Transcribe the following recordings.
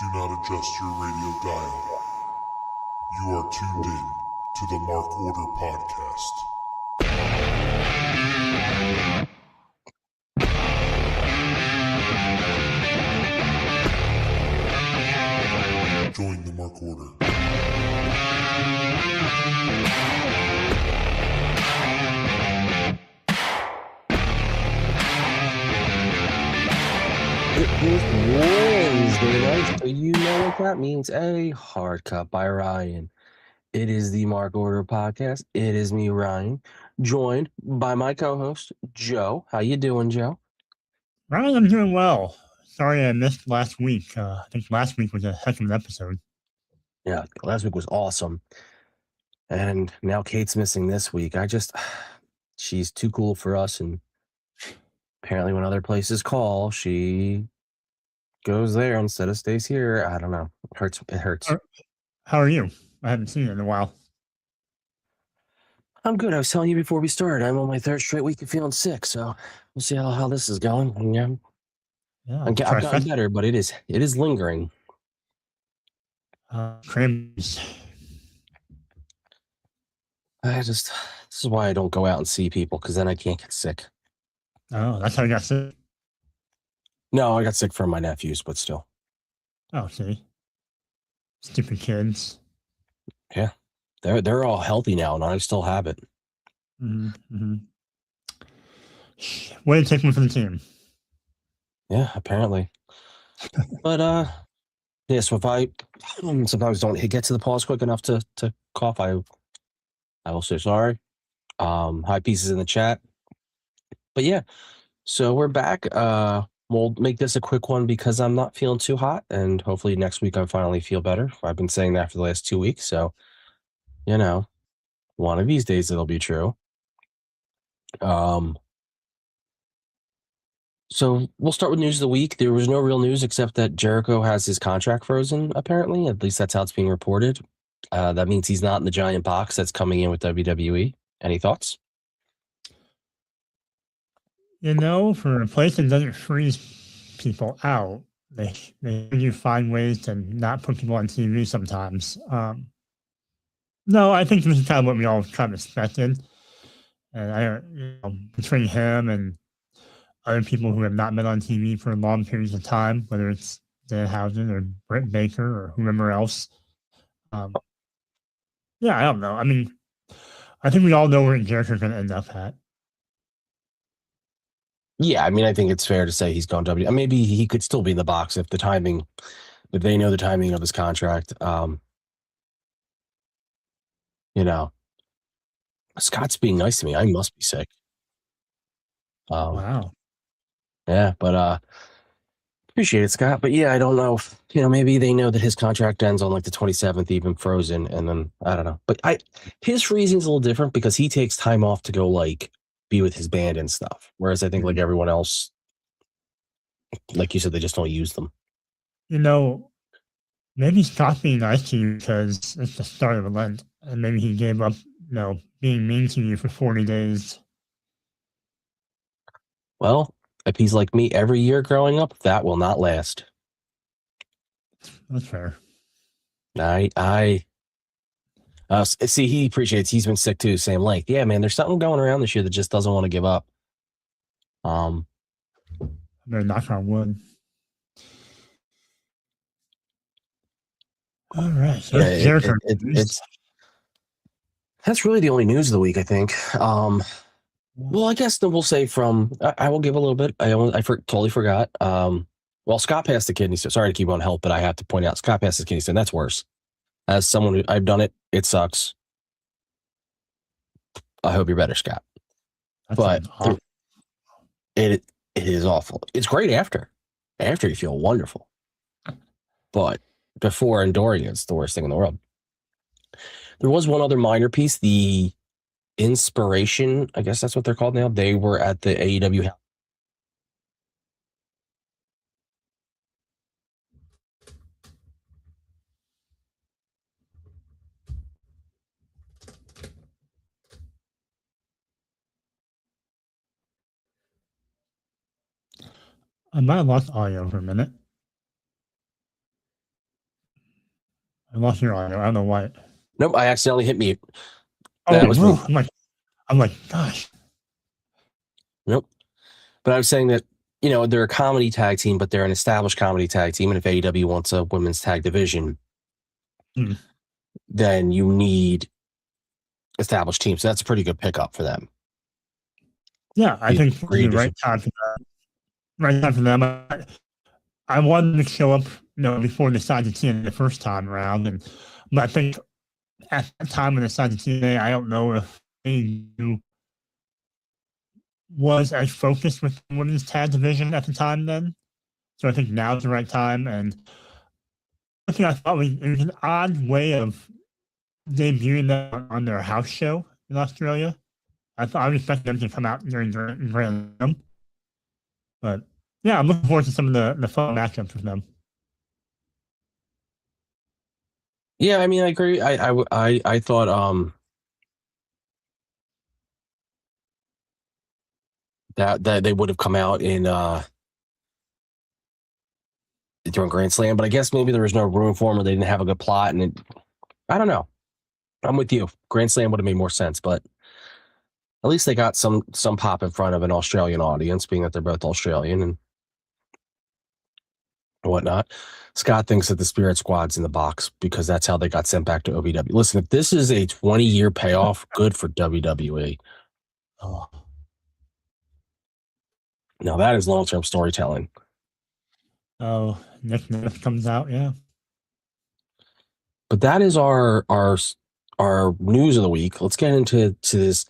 Do not adjust your radio dial. You are tuned in to the Mark Order Podcast. Join the Mark Order. It is Wednesday night, so you know what that means. A hard cut by Ryan. It is the Mark Order Podcast. It is me, Ryan, joined by my co-host, Joe. How you doing, Joe? Ryan, I'm doing well. Sorry I missed last week. I think last week was a heck of an episode. Yeah, last week was awesome. And now Kate's missing this week. She's too cool for us. And apparently when other places call, she goes there instead of stays here. I don't know. It hurts. How are you? I haven't seen you in a while. I'm good. I was telling you before we started, I'm on my third straight week of feeling sick. So we'll see how this is going. And I've gotten better, but it is lingering. Cramps. This is why I don't go out and see people, because then I can't get sick. Oh, that's how you got sick? No, I got sick from my nephews, but still. Oh, see. Stupid kids. Yeah. They're all healthy now, and I still have it. Mm-hmm. Way to take one for the team. Yeah, apparently. But, yeah, so if I sometimes don't get to the pause quick enough to cough, I will say sorry. High pieces in the chat. But yeah, so we're back. We'll make this a quick one because I'm not feeling too hot, and hopefully next week I finally feel better. I've been saying that for the last 2 weeks, so one of these days it'll be true. So we'll start with news of the week. There was no real news except that Jericho has his contract frozen, apparently. At least that's how it's being reported. That means he's not in the giant box that's coming in with WWE. Any thoughts? For a place that doesn't freeze people out, they do find ways to not put people on TV sometimes. No, I think this is kind of what we all kind of expected. And between him and other people who have not been on TV for long periods of time, whether it's Danhausen or Britt Baker or whoever else. I don't know. I mean, I think we all know where Jericho's going to end up at. Yeah, I mean, I think it's fair to say he's going to WWE. Maybe he could still be in the box if they know the timing of his contract. Scott's being nice to me. I must be sick. Wow. Yeah, but appreciate it, Scott. But yeah, I don't know if, maybe they know that his contract ends on like the 27th, even frozen, and then I don't know. But his reason's a little different because he takes time off to go like be with his band and stuff. Whereas I think like everyone else, like you said, they just don't use them. Maybe Scott's being nice to you because it's the start of Lent, and maybe he gave up, being mean to you for 40 days. Well, if he's like me every year growing up, that will not last. That's fair. See, he appreciates. He's been sick too, same length. Yeah, man, there's something going around this year that just doesn't want to give up. I'm gonna knock on wood. All right. Yeah, that's really the only news of the week, I think. Well, I guess we'll say I will give a little bit. I totally forgot. Well, Scott passed the kidney stone. Sorry to keep on help, but I have to point out Scott passed his kidney stone. That's worse. As someone who I've done it, it sucks. I hope you're better, Scott. But it is awful. It's great after. After you feel wonderful. But before and during, it's the worst thing in the world. There was one other minor piece, the Inspiration, I guess that's what they're called now. They were at the AEW house. I might have lost audio for a minute. I lost your audio. I don't know why. Nope, I accidentally hit mute. Oh, That was me. I'm like, gosh. Nope. But I was saying that, they're a comedy tag team, but they're an established comedy tag team. And if AEW wants a women's tag division, then you need established teams. So that's a pretty good pickup for them. Yeah, I think it's the right time for that. Right time for them. I wanted to show up, before they signed to TNA the first time around, but I think at that time when they signed to TNA, I don't know if AEW was as focused with the women's tag division at the time then. So I think now's the right time. And I think I thought it was an odd way of debuting them on their house show in Australia. I thought I would expect them to come out during Grand Slam. But yeah, I'm looking forward to some of the fun matchups with them. Yeah, I mean, I agree. I thought that they would have come out in during Grand Slam, but I guess maybe there was no room for them, or they didn't have a good plot, and I don't know. I'm with you. Grand Slam would have made more sense, but at least they got some pop in front of an Australian audience, being that they're both Australian and whatnot. Scott thinks that the Spirit Squad's in the box because that's how they got sent back to OVW. Listen, if this is a 20-year payoff, good for WWE. Oh. Now that is long-term storytelling. Oh, Nick comes out, yeah. But that is our news of the week. Let's get into this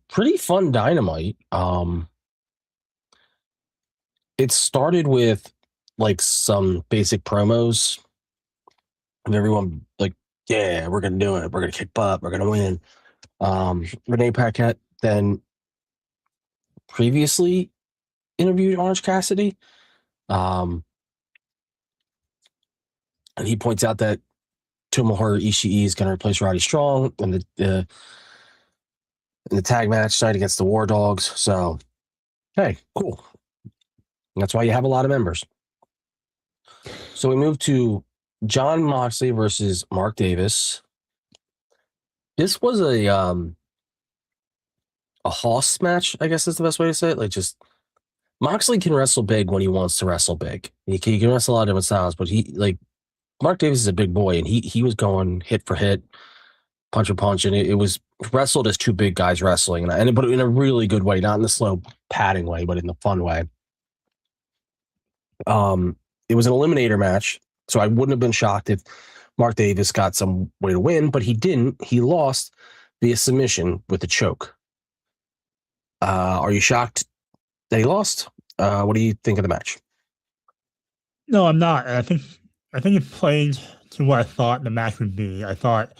pretty fun Dynamite. It started with like some basic promos of everyone like, yeah, we're gonna do it. We're gonna kick butt. We're gonna win. Renee Paquette then previously interviewed Orange Cassidy. And he points out that Tomohiro Ishii is going to replace Roddy Strong in the tag match tonight against the War Dogs. So, hey, cool. That's why you have a lot of members. So we move to Jon Moxley versus Mark Davis. This was a Hoss match, I guess is the best way to say it. Like, just Moxley can wrestle big when he wants to wrestle big. He can wrestle a lot of different styles, but Mark Davis is a big boy, and he was going hit for hit, punch for punch, and it was wrestled as two big guys wrestling, but in a really good way, not in the slow padding way, but in the fun way. It was an eliminator match, so I wouldn't have been shocked if Mark Davis got some way to win, but he didn't. He lost via submission with a choke. Are you shocked that he lost? What do you think of the match? No, I'm not. I think it played to what I thought the match would be. I thought,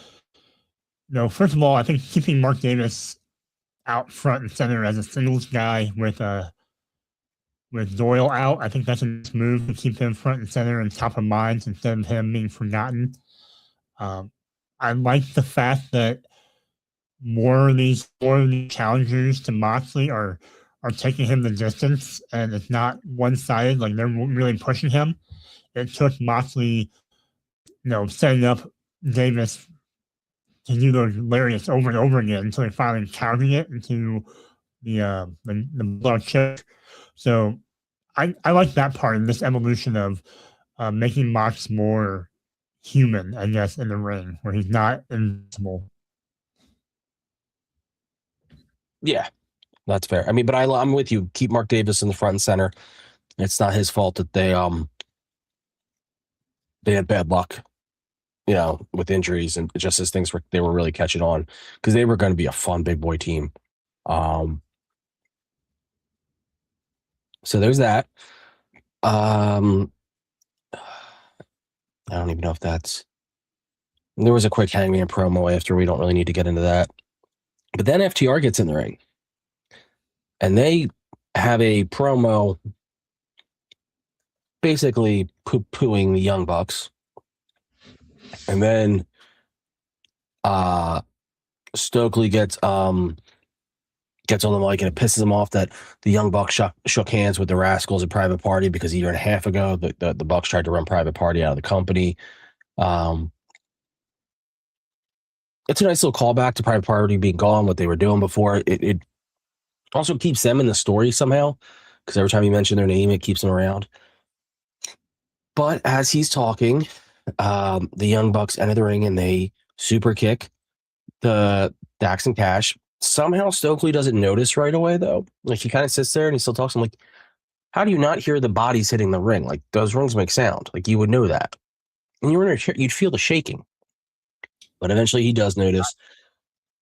first of all, I think keeping Mark Davis out front and center as a singles guy with Doyle out, I think that's a nice move to keep him front and center and top of minds instead of him being forgotten. I like the fact that more of these challengers to Moxley are taking him the distance, and it's not one-sided, like they're really pushing him. It took Moxley, setting up Davis to do those lariats over and over again until he finally countered it into the blood choke. So I like that part in this evolution of making Mox more human, I guess, in the ring, where he's not invincible. Yeah, that's fair. I mean, but I'm with you. Keep Mark Davis in the front and center. It's not his fault that they had bad luck, with injuries, and just as they were really catching on, because they were going to be a fun big boy team. So there's that. I don't even know if that's. There was a quick Hangman promo after. We don't really need to get into that. But then FTR gets in the ring, and they have a promo basically poo-pooing the Young Bucks. And then Stokely gets on the mic, and it pisses him off that the Young Bucks shook hands with the Rascals at Private Party, because a year and a half ago, the Bucks tried to run Private Party out of the company. it's a nice little callback to Private Party being gone, what they were doing before. It also keeps them in the story somehow, because every time you mention their name, it keeps them around. But as he's talking, the Young Bucks enter the ring and they super kick the Dax and Cash. Somehow Stokely doesn't notice right away, though. Like, he kind of sits there and he still talks. I'm like, how do you not hear the bodies hitting the ring? Like, those rings make sound. Like, you would know that. And you'd feel the shaking. But eventually he does notice.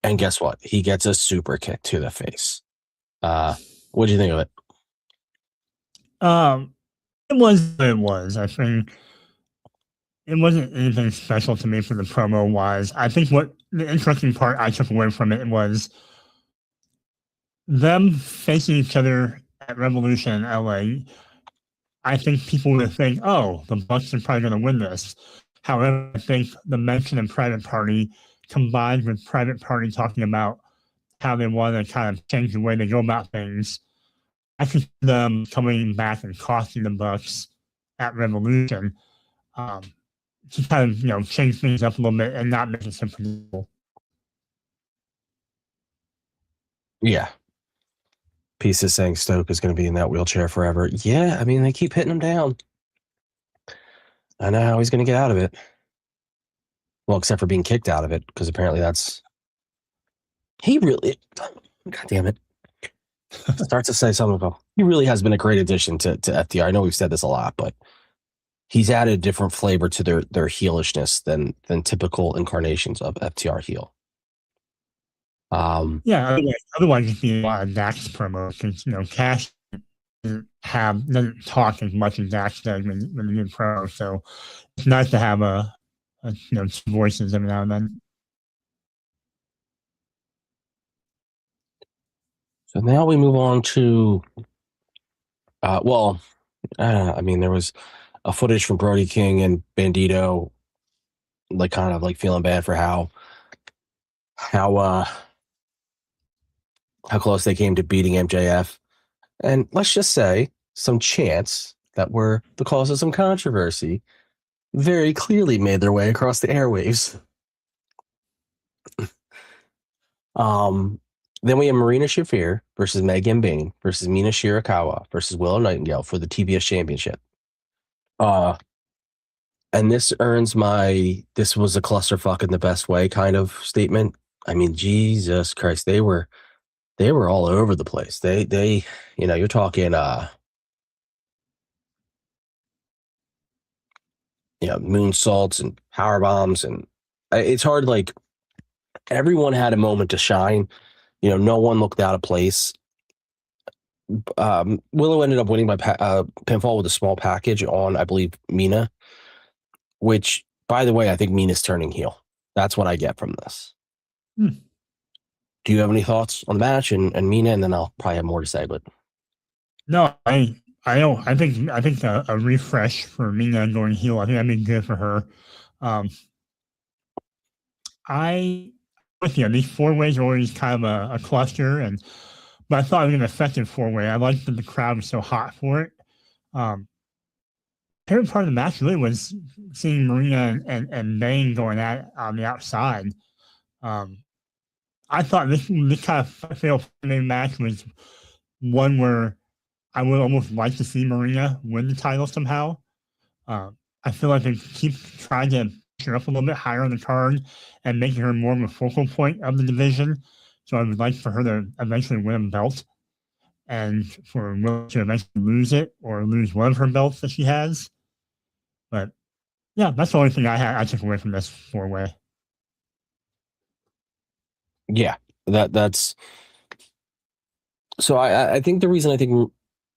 And guess what? He gets a super kick to the face. What do you think of it? It was what it was. I think it wasn't anything special to me for the promo wise. I think what the interesting part I took away from it was them facing each other at Revolution in LA. I think people would think, oh, the Bucks are probably going to win this. However, I think the mention of Private Party combined with Private Party talking about how they want to kind of change the way they go about things, I could see them coming back and costing the Bucks at Revolution to kind of, change things up a little bit and not make it so predictable. Yeah. Pieces saying Stoke is going to be in that wheelchair forever. Yeah, I mean, they keep hitting him down. I know how he's going to get out of it. Well, except for being kicked out of it, because apparently that's... He really... God damn it. Starts to say something about... He really has been a great addition to FTR. I know we've said this a lot, but he's added a different flavor to their heelishness than typical incarnations of FTR heel. Yeah, otherwise it'd be a lot of Dax promos, because, Cash doesn't talk as much as Dax does when he did pro, so it's nice to have two voices every now and then. So now we move on to, I mean, there was a footage from Brody King and Bandito, like kind of like feeling bad for how close they came to beating MJF. And let's just say some chants that were the cause of some controversy very clearly made their way across the airwaves. Then we have Marina Shafir versus Megan Bain versus Mina Shirakawa versus Willow Nightingale for the TBS Championship. And this earns this was a clusterfuck in the best way kind of statement. I mean, Jesus Christ, they were all over the place. They you're talking moonsaults and power bombs, and it's hard. Like, everyone had a moment to shine. No one looked out of place. Willow ended up winning by pinfall with a small package on, I believe, Mina, which, by the way, I think Mina's turning heel. That's what I get from this. Do you have any thoughts on the match and Mina? And then I'll probably have more to say. But no, I don't. I think a refresh for Mina going heel, I think that'd be good for her. These 4-ways are always kind of a cluster, but I thought it was an effective 4-way. I liked that the crowd was so hot for it. Favorite part of the match really was seeing Marina and Bane going at it on the outside. I thought this kind of fatal match was one where I would almost like to see Marina win the title somehow. I feel like they keep trying to push her up a little bit higher on the card and making her more of a focal point of the division. So I would like for her to eventually win a belt and for Will to eventually lose it or lose one of her belts that she has. But yeah, that's the only thing I took away from this 4-way. yeah, that's. So I think the reason I think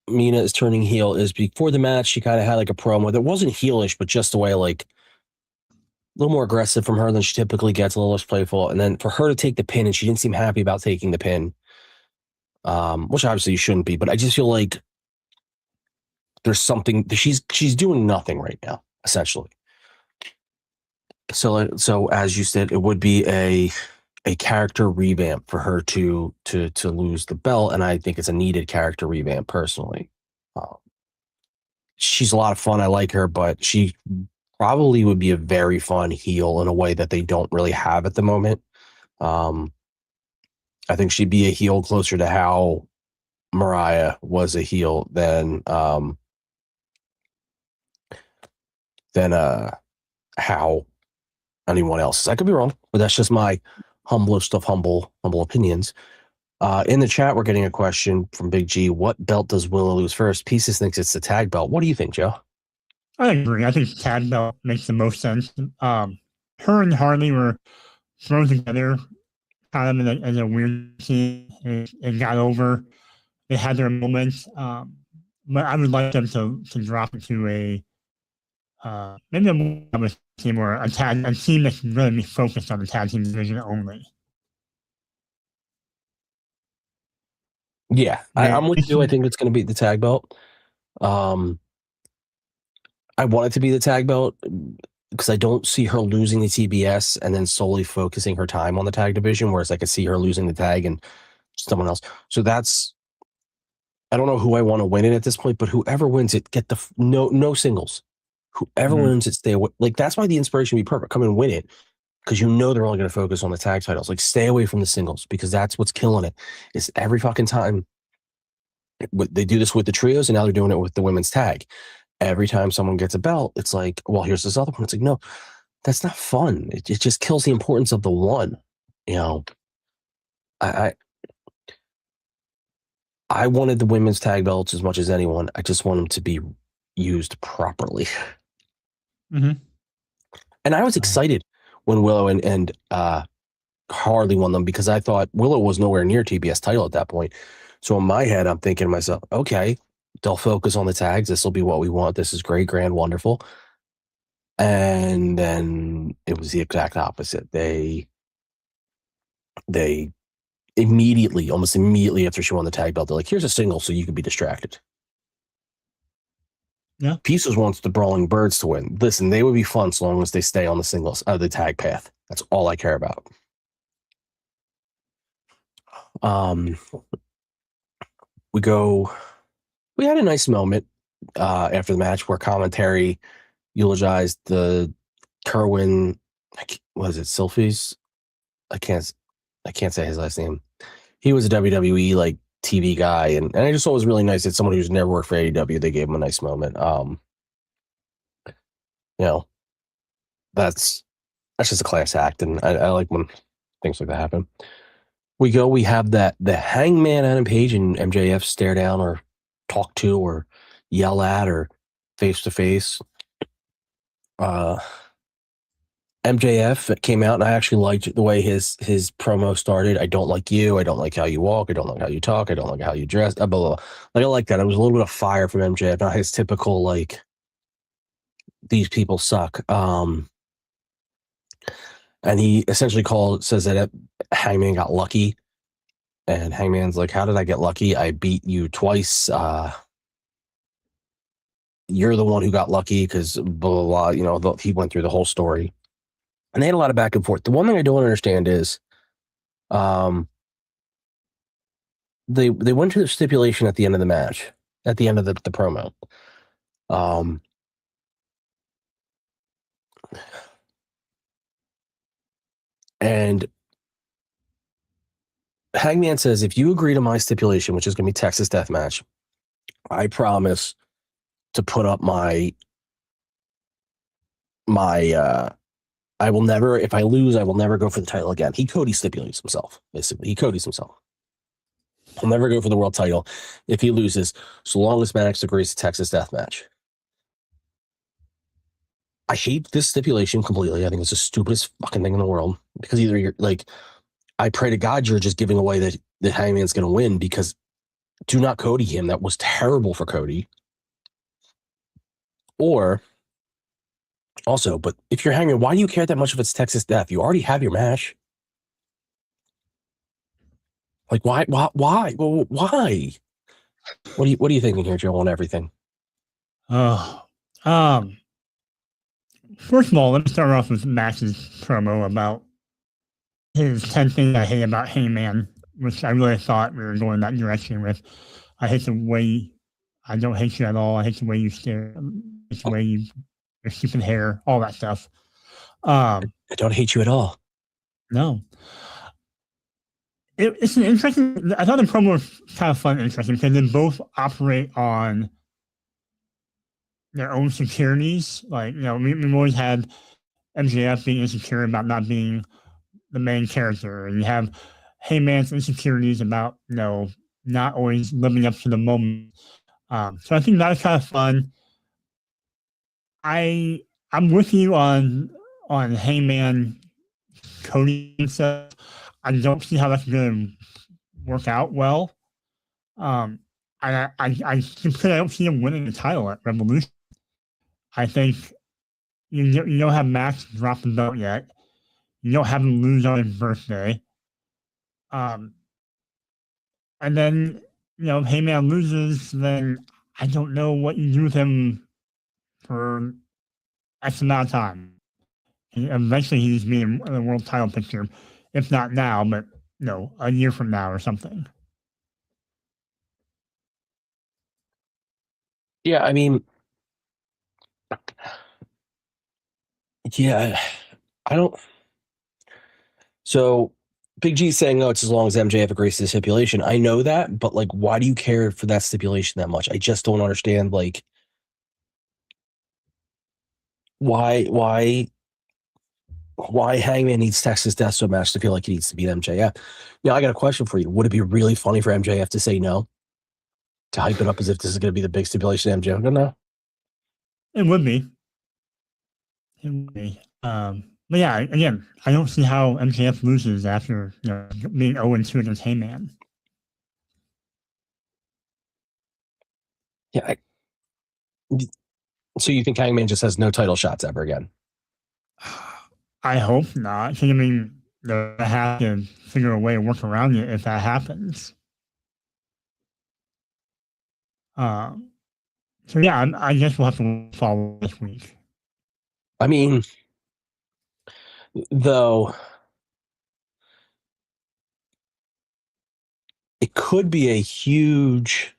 Mina is turning heel is before the match she kind of had like a promo that wasn't heelish, but just a way like a little more aggressive from her than she typically gets, a little less playful. And then for her to take the pin, and she didn't seem happy about taking the pin, which obviously you shouldn't be. But I just feel like there's something she's doing nothing right now, essentially. So as you said, it would be a character revamp for her to lose the belt, and I think it's a needed character revamp personally. She's a lot of fun. I like her, but she probably would be a very fun heel in a way that they don't really have at the moment. I think she'd be a heel closer to how Mariah was a heel than how anyone else. I could be wrong, but that's just my humble opinions. In the chat, we're getting a question from Big G. What belt does Willow lose first? Pieces thinks it's the tag belt. What do you think, Joe? I agree. I think the tag belt makes the most sense. Her and Harley were thrown together kind of in a weird scene. It got over. They had their moments. But I would like them to drop into a maybe a more team or a team that's really focused on the tag team division only. Yeah, I'm with you. I think it's going to be the tag belt. I want it to be the tag belt because I don't see her losing the TBS and then solely focusing her time on the tag division, whereas I could see her losing the tag and someone else. So that's, I don't know who I want to win it at this point, but whoever wins it, get the no singles. Whoever wins it, stay away. Like, that's why the inspiration would be perfect. Come and win it because you know they're only going to focus on the tag titles. Like, stay away from the singles because that's what's killing it. It's every fucking time. They do this with the trios, and now they're doing it with the women's tag. Every time someone gets a belt, it's like, well, here's this other one. It's like, no, that's not fun. It just kills the importance of the one. You know, I wanted the women's tag belts as much as anyone. I just want them to be used properly. Mm-hmm. And I was excited when Willow and Harley won them because I thought Willow was nowhere near TBS title at that point. So in my head, I'm thinking to myself, okay, they'll focus on the tags. This will be what we want. This is great, grand, wonderful. And then it was the exact opposite. They immediately, almost immediately after she won the tag belt, they're like, here's a single so you can be distracted. Yeah. Pieces wants the Brawling Birds to win. Listen, they would be fun so long as they stay on the singles, the tag path. That's all I care about. We had a nice moment after the match where commentary eulogized the Kerwin, was it Sylphie's? I can't say his last name. He was a WWE like TV guy, and I just thought it was really nice that someone who's never worked for AEW, they gave him a nice moment. You know, that's just a class act, and I like when things like that happen. We have the Hangman Adam Page and MJF stare down or talk to or yell at or face to face. MJF came out and I actually liked the way his promo started. I don't like you. I don't like how you walk. I don't like how you talk. I don't like how you dress. Blah, blah, blah. Like, I like that. It was a little bit of fire from MJF, not his typical like these people suck. And he essentially says that Hangman got lucky. And Hangman's like, how did I get lucky? I beat you twice. You're the one who got lucky because blah, blah, blah. You know, he went through the whole story. And they had a lot of back and forth. The one thing I don't understand is they went to the stipulation at the end of the match, at the end of the promo. And Hangman says, if you agree to my stipulation, which is going to be Texas Deathmatch, I promise to put up my I will never, if I lose, I will never go for the title again. He Cody stipulates himself, basically. He Cody's himself. He'll never go for the world title if he loses, so long as Maddox agrees to Texas Deathmatch. I hate this stipulation completely. I think it's the stupidest fucking thing in the world. Because either you're like, I pray to God you're just giving away that Hangman's going to win, because do not Cody him. That was terrible for Cody. Or also, but if you're Hangman, why do you care that much if it's Texas Death? You already have your match. Like, why? Well, why? What are you thinking here, Joe, on everything? First of all, let me start off with Max's promo about his 10 things I hate about Hangman, which I really thought we were going that direction with. I hate the way, I don't hate you at all. I hate the way you stare. I hate the way your stupid hair, all that stuff. I don't hate you at all. No. It's an interesting. I thought the promo was kind of fun and interesting because they both operate on their own securities. Like, we've always had MJF being insecure about not being the main character, and you have Heyman's insecurities about, not always living up to the moment. So I think that is kind of fun. I'm with you on Heyman Cody and stuff. I don't see how that's going to work out well. I simply don't see him winning the title at Revolution. I think you don't have Max drop the belt yet. You don't have him lose on his birthday. And then, if Heyman loses, then I don't know what you do with him for X amount of time. And eventually he's being in the world title picture, if not now, but a year from now or something. Yeah, I mean, yeah, I don't. So Big G's saying, "Oh, it's as long as MJF agrees to the stipulation." I know that, but like, why do you care for that stipulation that much? I just don't understand. Like, why Hangman needs Texas Death so much to feel like he needs to beat MJF? Now, I got a question for you. Would it be really funny for MJF to say no, to hype it up as if this is going to be the big stipulation? MJF, no. It would be. It would be. But yeah, again, I don't see how MJF loses after being 0-2 against Heyman. Yeah. So you think Hangman just has no title shots ever again? I hope not. I mean, they have to figure a way to work around it if that happens. So yeah, I guess we'll have to follow this week. I mean, though, it could be a huge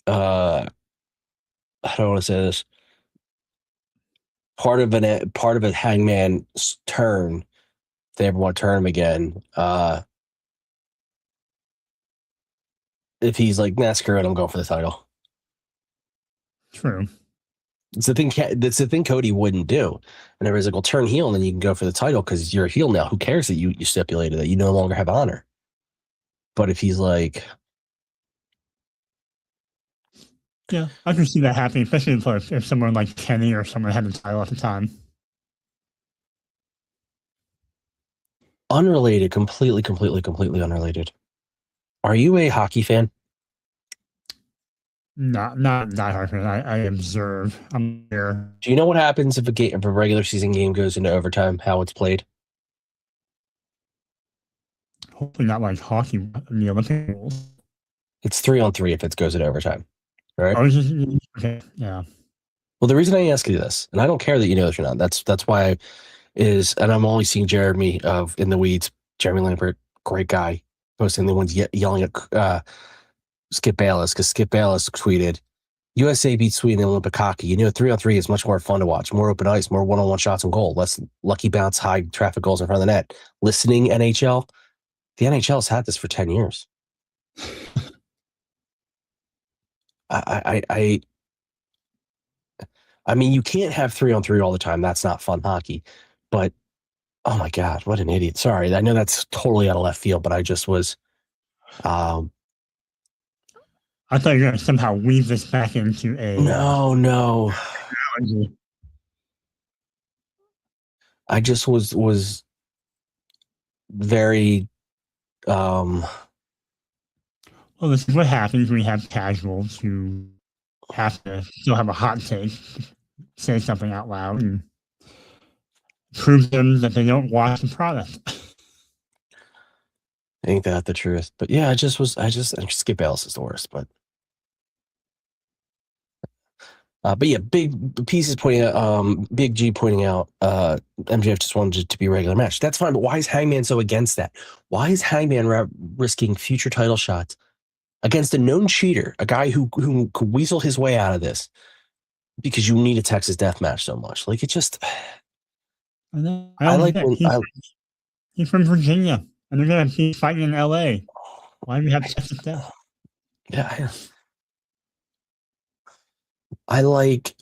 I don't want to say this. Part of a Hangman's turn, if they ever want to turn him again, if he's like, nah, screw it, I'm going for the title. True. It's the thing. That's the thing Cody wouldn't do. And everybody's like, well, turn heel and then you can go for the title because you're a heel now. Who cares that you stipulated that you no longer have honor? But if he's like, yeah, I can see that happening, especially if someone like Kenny or someone had the title at the time. Unrelated, completely unrelated. Are you a hockey fan? Not hard. I observe. I'm there. Do you know what happens if a regular season game goes into overtime? How it's played? Hopefully not like hockey in the Olympic rules. It's 3-on-3 if it goes into overtime, right? Oh, okay, yeah. Well, the reason I ask you this, and I don't care that you know this or not, that's why and I'm only seeing Jeremy of In the Weeds, Jeremy Lampert, great guy, posting the ones yelling at Skip Bayless, because Skip Bayless tweeted, USA beats Sweden in Olympic hockey. 3-on-3 is much more fun to watch. More open ice, more one-on-one shots and goal, less lucky bounce, high traffic goals in front of the net. Listening NHL, the NHL has had this for 10 years. I mean, you can't have 3-on-3 all the time. That's not fun hockey. But, oh my God, what an idiot. Sorry, I know that's totally out of left field, but I just was... I thought you were going to somehow weave this back into a... No. I just was very... Well, this is what happens when you have casuals who have to still have a hot take, say something out loud, and prove them that they don't watch the product. Ain't that the truth? But yeah, Skip Bayless is the worst, but yeah, big pieces pointing out, Big G pointing out, MJF just wanted it to be a regular match. That's fine, but why is Hangman so against that? Why is Hangman risking future title shots against a known cheater, a guy who could weasel his way out of this because you need a Texas death match so much? Like, it just... He's from Virginia, and they're going to be fighting in LA. Why do we have Texas Death? Yeah. I like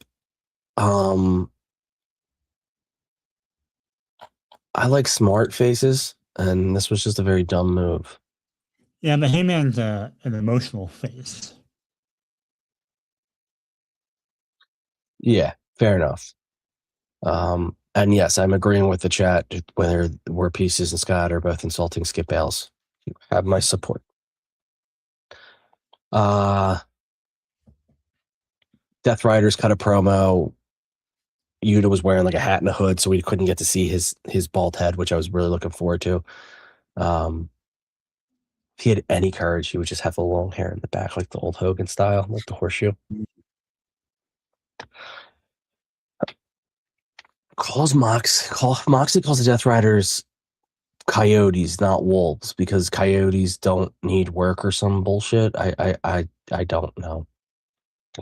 smart faces, and this was just a very dumb move. Yeah, but Heyman's an emotional face. Yeah, fair enough. And yes, I'm agreeing with the chat. Whether War Pieces and Scott are both insulting Skip Bales, you have my support. Death Riders cut a promo. Yuta was wearing like a hat and a hood, so we couldn't get to see his bald head, which I was really looking forward to. If he had any courage, he would just have the long hair in the back, like the old Hogan style, like the horseshoe. Moxley calls the Death Riders coyotes, not wolves, because coyotes don't need work or some bullshit. I don't know.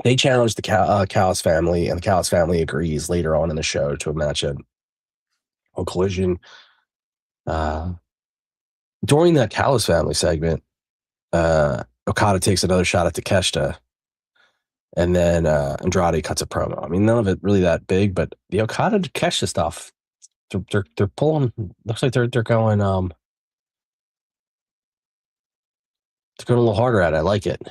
They challenged the Callis family, and the Callis family agrees later on in the show to a match on Collision. During that Callis family segment, Okada takes another shot at Takeshita, and then Andrade cuts a promo. I mean, none of it really that big, but the Okada Takeshita stuff, they're pulling. Looks like they're going they're going a little harder at it. I like it.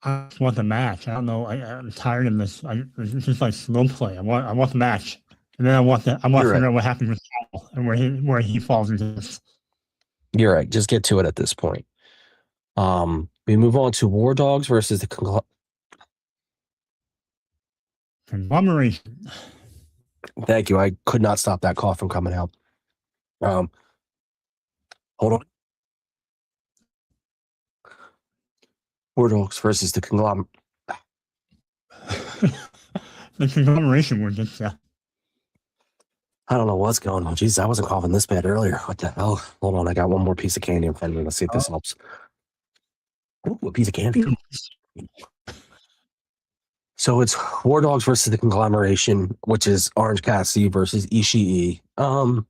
I just want the match. I don't know. I'm tired of this. It's just like slow play. I want the match, and then I want to figure out what happened with Cal and where he falls into this. You're right. Just get to it at this point. We move on to War Dogs versus the Conglomeration. Thank you. I could not stop that cough from coming out. Hold on. War Dogs versus the Conglomeration. The Conglomeration were just I don't know what's going on. Jesus, I wasn't coughing this bad earlier. What the hell? Hold on. I got one more piece of candy in front of me. Let's see if this helps. Ooh, a piece of candy. So it's War Dogs versus the Conglomeration, which is Orange Cassidy versus Ishii. War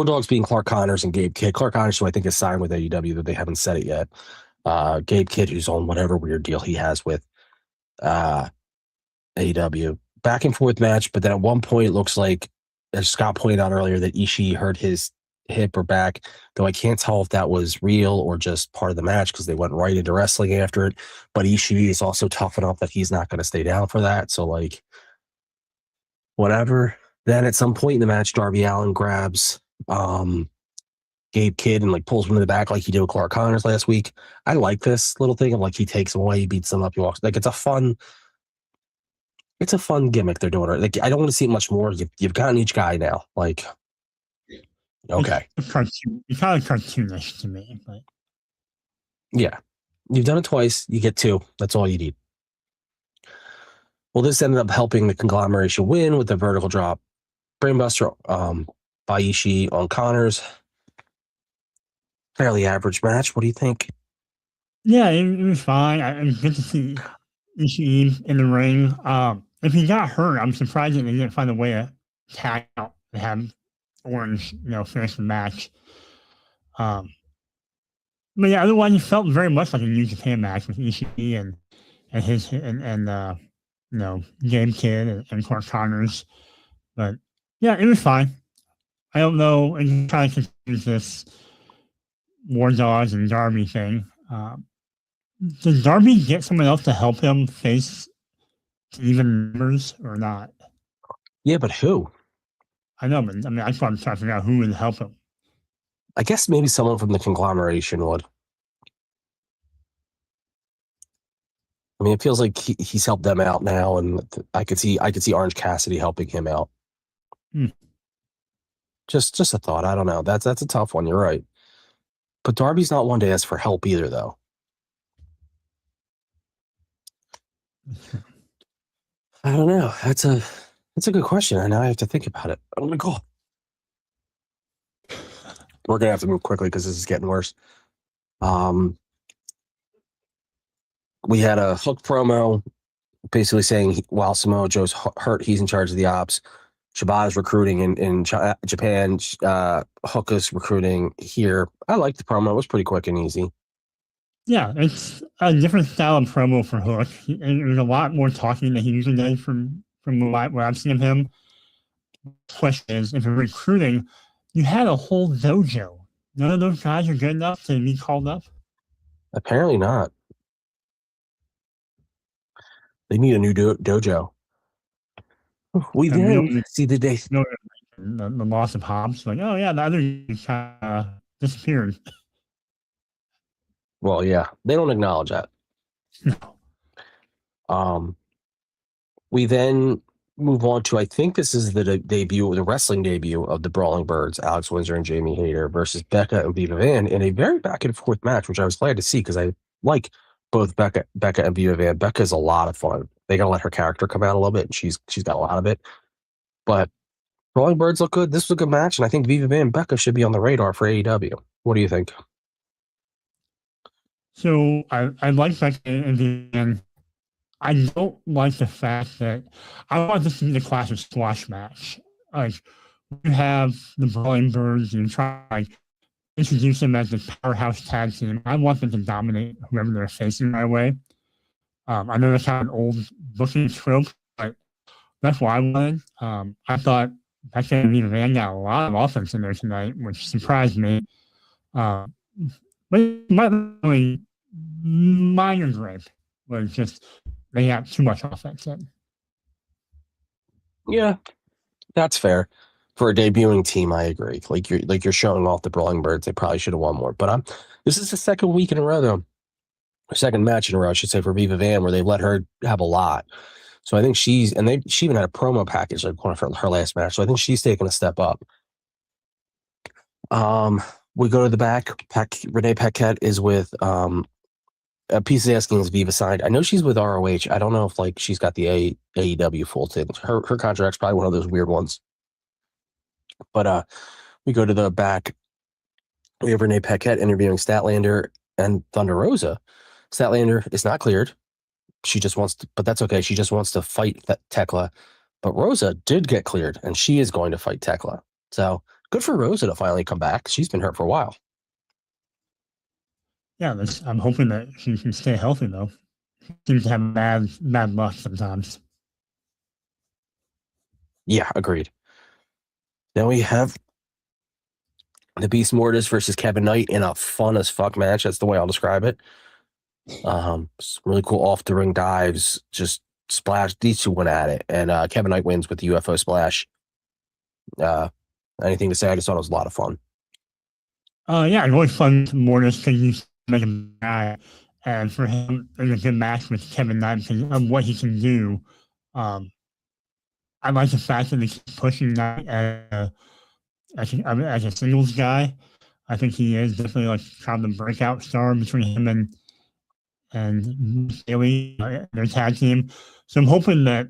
Dogs being Clark Connors and Gabe Kidd. Clark Connors, who I think is signed with AEW, that they haven't said it yet. Gabe Kidd, who's on whatever weird deal he has with AEW. Back and forth match, but then at one point it looks like, as Scott pointed out earlier, that Ishii hurt his hip or back, though I can't tell if that was real or just part of the match because they went right into wrestling after it. But Ishii is also tough enough that he's not going to stay down for that. So, like, whatever. Then at some point in the match, Darby Allin grabs Gabe Kidd and like pulls him in the back like he did with Clark Connors last week. I like this little thing of like he takes him away, he beats him up, he walks. Like it's a fun gimmick they're doing. Like I don't want to see much more. You've gotten each guy now. Like, okay, it's kind of cartoonish to me, but yeah, you've done it twice. You get two. That's all you need. Well, this ended up helping the Conglomeration win with the vertical drop brainbuster by Ishii on Connors. Fairly average match. What do you think? Yeah, it was fine. I'm good to see Ishii in the ring. If he got hurt, I'm surprised that they didn't find a way to tag out and have Orange, finish the match. But yeah, otherwise, it felt very much like a New Japan match with Ishii and Gabe Kidd and Clark Connors. But yeah, it was fine. I don't know. I'm trying to confuse this War Dogs and Darby thing. Does Darby get someone else to help him face even numbers or not? Yeah, but who? I know, but I mean, I'm trying to figure out who would help him. I guess maybe someone from the Conglomeration would. I mean, it feels like he's helped them out now, and I could see Orange Cassidy helping him out. Just a thought. I don't know. That's a tough one. You're right. But Darby's not one to ask for help either, though. I don't know. That's a good question. And now I have to think about it. I'm gonna go. We're gonna have to move quickly because this is getting worse. We had a Hook promo basically saying while Samoa Joe's hurt, he's in charge of the ops. Shibata's recruiting in Japan. Hook is recruiting here. I liked the promo. It was pretty quick and easy. Yeah, it's a different style of promo for Hook. There's a lot more talking that he usually does from what I've seen of him. Question is, if you're recruiting, you had a whole dojo. None of those guys are good enough to be called up? Apparently not. They need a new dojo. We did see the day. The loss of Hobbs. Like, oh yeah, the other kind of disappeared. Well, yeah, they don't acknowledge that. No. We then move on to, I think this is the debut, the wrestling debut of the Brawling Birds, Alex Windsor and Jamie Hayter versus Becca and Viva Van in a very back and forth match, which I was glad to see because I like both Becca and Viva Van. Becca's a lot of fun. They gotta let her character come out a little bit, and she's got a lot of it. But Brawling Birds look good. This was a good match, and I think Viva Van and Becca should be on the radar for AEW. What do you think? So I like Becca and Van. I don't like the fact that I want this to be the classic squash match. Like, you have the Brawling Birds and try to introduce them as the powerhouse tag team. I want them to dominate whoever they're facing right away. I know that's kind of an old booking trope, but that's what I wanted. I thought Becca and Van got a lot of offense in there tonight, which surprised me. But my really minor gripe was just they have too much offense in. Yeah, that's fair. For a debuting team, I agree. Like you're showing off the Brawling Birds. They probably should have won more. But this is the second week in a row, though. Second match in a row, I should say, for Viva Van, where they've let her have a lot. So I think she even had a promo package like one of her last match. So I think she's taking a step up. We go to the back. Renee Paquette is with Piece is asking is Viva signed. I know she's with ROH. I don't know if like she's got the AEW full thing. Her contract's probably one of those weird ones. But we go to the back. We have Renee Paquette interviewing Statlander and Thunder Rosa. Statlander is not cleared. She just wants to, but that's okay. She just wants to fight Tekla. But Rosa did get cleared, and she is going to fight Tekla. So good for Rosa to finally come back. She's been hurt for a while. Yeah, I'm hoping that she can stay healthy, though. She seems to have bad luck sometimes. Yeah, agreed. Then we have the Beast Mortis versus Kevin Knight in a fun as fuck match. That's the way I'll describe it. Some really cool off the ring dives, just splash. These two went at it, and Kevin Knight wins with the UFO splash. Anything to say? I just thought it was a lot of fun. Yeah, really fun. Mortis because you make him guy, and for him, it's a good match with Kevin Knight because of what he can do. I like the fact that they keep pushing Knight as a singles guy. I think he is definitely like kind of the breakout star between him and Bailey, their tag team. So I'm hoping that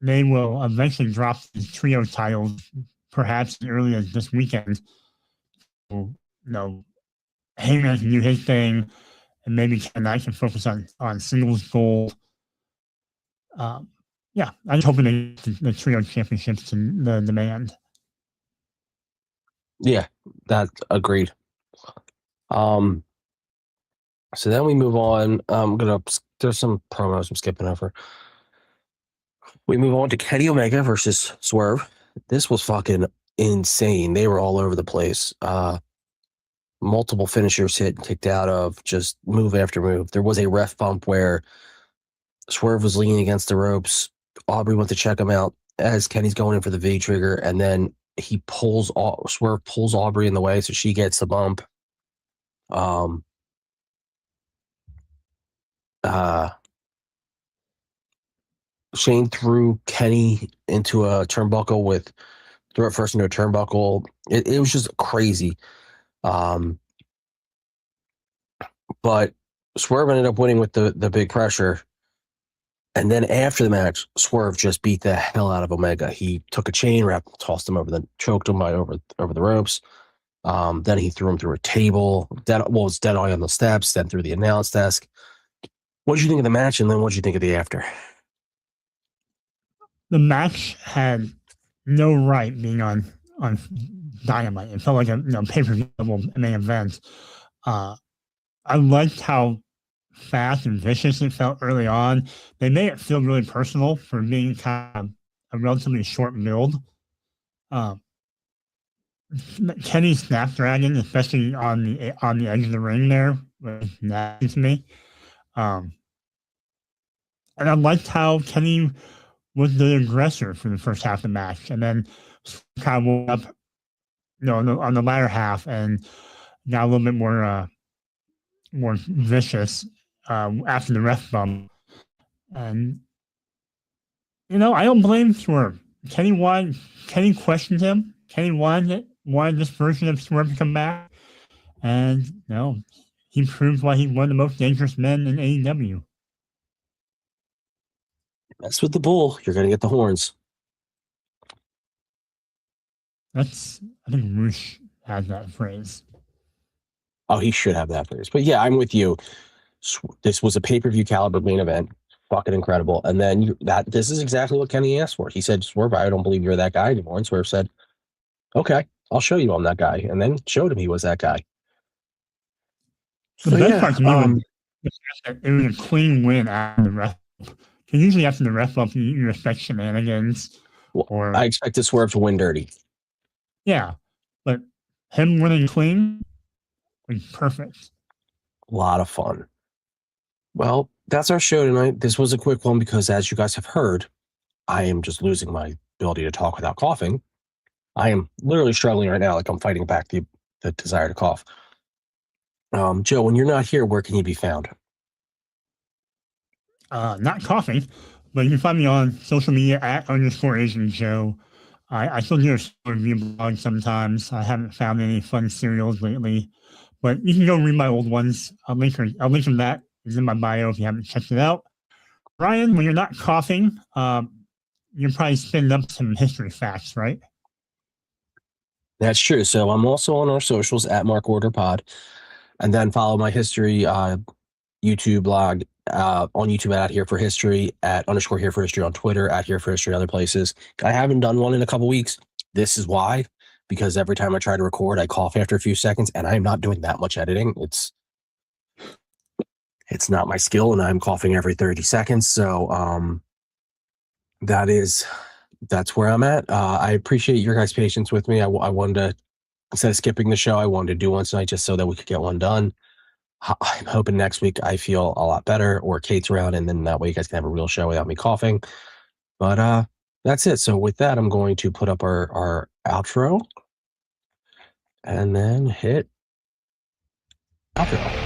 they will eventually drop the trio titles, perhaps as early as this weekend. So, Heyman can do his thing, and maybe Kevin Knight can focus on singles gold. Yeah, I'm just hoping they get the trio championships to the demand. Yeah, that's agreed. So then we move on. There's some promos I'm skipping over. We move on to Kenny Omega versus Swerve. This was fucking insane. They were all over the place. Multiple finishers hit and kicked out of, just move after move. There was a ref bump where Swerve was leaning against the ropes. Aubrey went to check him out as Kenny's going in for the V trigger, and then Swerve pulls Aubrey in the way, so she gets the bump. Shane threw Kenny into a turnbuckle threw it first into a turnbuckle. It was just crazy. But Swerve ended up winning with the big pressure. And then after the match, Swerve just beat the hell out of Omega. He took a chain wrap, tossed him choked him over the ropes. Then he threw him through a table. Was dead eye on the steps, then through the announce desk. What did you think of the match, and then what did you think of the after? The match had no right being on Dynamite. It felt like a pay-per-view main event. I liked how fast and vicious it felt early on. They made it feel really personal for being kind of a relatively short build. Kenny Snapdragon, especially on the edge of the ring there, was nasty to me. And I liked how Kenny was the aggressor for the first half of the match, and then kind of woke up, on the latter half, and got a little bit more vicious after the ref bump. And I don't blame Swerve. Kenny questioned him. Kenny wanted this version of Swerve to come back, and he proved why he's one of the most dangerous men in AEW. Mess with the bull, you're gonna get the horns. I think Roosh has that phrase. Oh, he should have that phrase. But yeah, I'm with you. This was a pay-per-view caliber main event. Fucking incredible. And then this is exactly what Kenny asked for. He said, Swerve, I don't believe you're that guy anymore. And Swerve said, okay, I'll show you I'm that guy. And then showed him he was that guy. The best part to me was it was a clean win after the ref. Usually after the ref up, you expect shenanigans. Well, I expected Swerve to win dirty. Yeah, but him winning clean was perfect. A lot of fun. Well, that's our show tonight. This was a quick one because, as you guys have heard, I am just losing my ability to talk without coughing. I am literally struggling right now, like I'm fighting back the desire to cough. Joe, when you're not here, where can you be found? Not coughing, but you can find me on social media at _Asian Joe. I still do a review blog sometimes. I haven't found any fun serials lately, but you can go read my old ones. I'll link them. That is in my bio if you haven't checked it out. Ryan, when you're not coughing, you're probably spinning up some history facts, right? That's true. So I'm also on our socials at Mark Order Pod, and then follow my history YouTube blog on YouTube at Here for History, at _Here for History on Twitter, at Here for History other places. I haven't done one in a couple weeks. This is why, because every time I try to record, I cough after a few seconds, and I'm not doing that much editing. It's not my skill, and I'm coughing every 30 seconds. So that's where I'm at. I appreciate your guys' patience with me. I wanted to, instead of skipping the show, I wanted to do one tonight just so that we could get one done. I'm hoping next week I feel a lot better, or Kate's around, and then that way you guys can have a real show without me coughing. But that's it. So with that, I'm going to put up our outro and then hit outro.